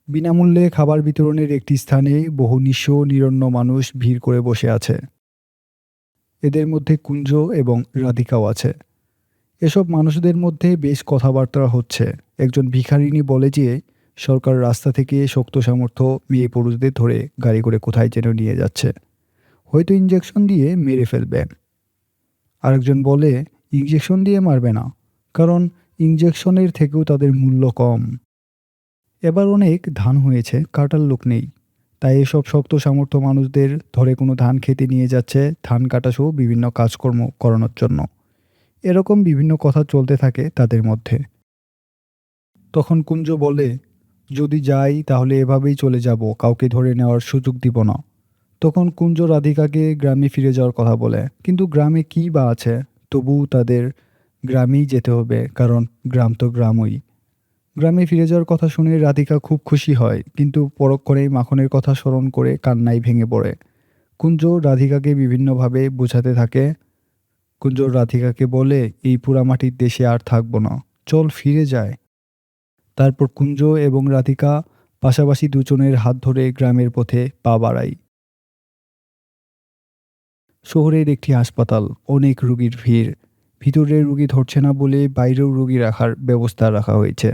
বিনামূল্যে খাবার বিতরণের একটি স্থানে বহু নিঃস্ব নিরন্ন মানুষ ভিড় করে বসে আছে। এদের মধ্যে কুঞ্জ এবং রাধিকাও আছে। এসব মানুষদের মধ্যে বেশ কথাবার্তা হচ্ছে। একজন ভিখারিনী বলে যে সরকার রাস্তা থেকে শক্ত সামর্থ্য মেয়ে পুরুষদের ধরে গাড়ি করে কোথায় যেন নিয়ে যাচ্ছে, হয়তো ইঞ্জেকশন দিয়ে মেরে ফেলবে। আরেকজন বলে ইঞ্জেকশন দিয়ে মারবে না, কারণ ইঞ্জেকশনের থেকেও তাদের মূল্য কম। এবার অনেক ধান হয়েছে, কাটার লোক নেই, তাই এসব শক্ত সামর্থ্য মানুষদের ধরে কোনো ধান খেতে নিয়ে যাচ্ছে, ধান কাটা সহ বিভিন্ন কাজকর্ম করানোর জন্য। এরকম বিভিন্ন কথা চলতে থাকে তাদের মধ্যে। তখন কুঞ্জ বলে, যদি যাই তাহলে এভাবেই চলে যাব, কাউকে ধরে নেওয়ার সুযোগ দিব না। তখন কুঞ্জ রাধিকাকে গ্রামে ফিরে যাওয়ার কথা বলে, কিন্তু গ্রামে কী বা আছে, তবু তাদের গ্রামেই যেতে হবে, কারণ গ্রাম তো গ্রামই। গ্রামে ফিরে যাওয়ার কথা শুনে রাধিকা খুব খুশি হয়, কিন্তু পরক্ষণেই মাখনের কথা স্মরণ করে কান্নায় ভেঙে পড়ে। কুঞ্জ রাধিকাকে বিভিন্নভাবে বোঝাতে থাকে। কুঞ্জ রাধিকাকে বলে, এই পোড়ামাটির দেশে আর থাকবো না, চল ফিরে যায়। তারপর কুঞ্জ এবং রাধিকা পাশাপাশি দুজনের হাত ধরে গ্রামের পথে পা বাড়ায়। শহরের একটি হাসপাতাল, অনেক রোগীর ভিড়। ভিতরে রোগী ধরছে না বলে বাইরেও রোগী রাখার ব্যবস্থা রাখা হয়েছে।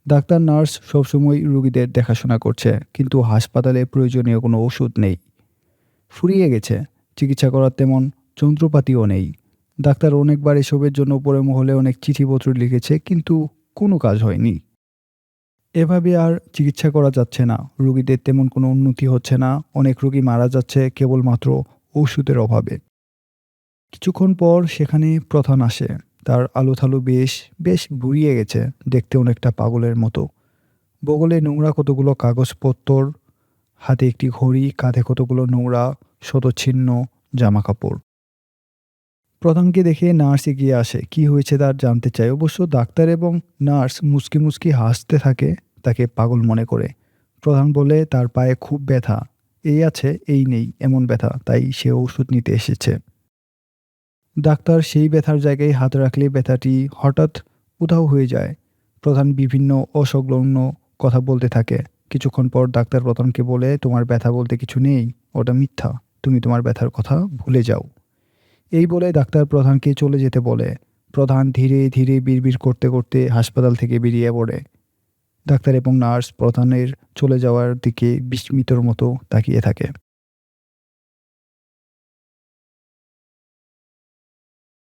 ডাক্তার নার্স সবসময় রোগীদের দেখাশোনা করছে, কিন্তু হাসপাতালে প্রয়োজনীয় কোনো ওষুধ নেই। ফুরিয়ে গেছে, চিকিৎসা করার তেমন যন্ত্রপাতিও নেই। ডাক্তার অনেকবার এসবের জন্য উপরে মহলে অনেক চিঠিপত্র লিখেছে, কিন্তু কোনো কাজ হয়নি। এভাবে আর চিকিৎসা করা যাচ্ছে না, রোগীদের তেমন কোনো উন্নতি হচ্ছে না, অনেক রোগী মারা যাচ্ছে কেবলমাত্র ওষুধের অভাবে। কিছুক্ষণ পর সেখানে প্রধান আসে। তার আলুথালু বেশ, বেশ বুড়িয়ে গেছে, দেখতে অনেকটা পাগলের মতো। বগলে নোংরা কতগুলো কাগজপত্তর, হাতে একটি ঘড়ি, কাঁধে কতগুলো নোংরা শতচ্ছিন্ন জামাকাপড়। প্রধানকে দেখে নার্স এগিয়ে আসে, কি হয়েছে তার জানতে চায়। অবশ্য ডাক্তার এবং নার্স মুচকি মুচকি হাসতে থাকে, তাকে পাগল মনে করে। প্রধান বলে তার পায়ে খুব ব্যথা, এই আছে এই নেই এমন ব্যথা, তাই সে ওষুধ নিতে এসেছে। ডাক্তার সেই ব্যথার জায়গায় হাত রাখলে ব্যথাটি হঠাৎ উধাও হয়ে যায়। প্রধান বিভিন্ন অসংলগ্ন কথা বলতে থাকে। কিছুক্ষণ পর ডাক্তার প্রধানকে বলে, তোমার ব্যথা বলতে কিছু নেই, ওটা মিথ্যা, তুমি তোমার ব্যথার কথা ভুলে যাও। এই বলে ডাক্তার প্রধানকে চলে যেতে বলে। প্রধান ধীরে ধীরে বিড়বিড় করতে করতে হাসপাতাল থেকে বেরিয়ে পড়ে। ডাক্তার এবং নার্স প্রধানের চলে যাওয়ার দিকে বিস্মিতর মতো তাকিয়ে থাকে।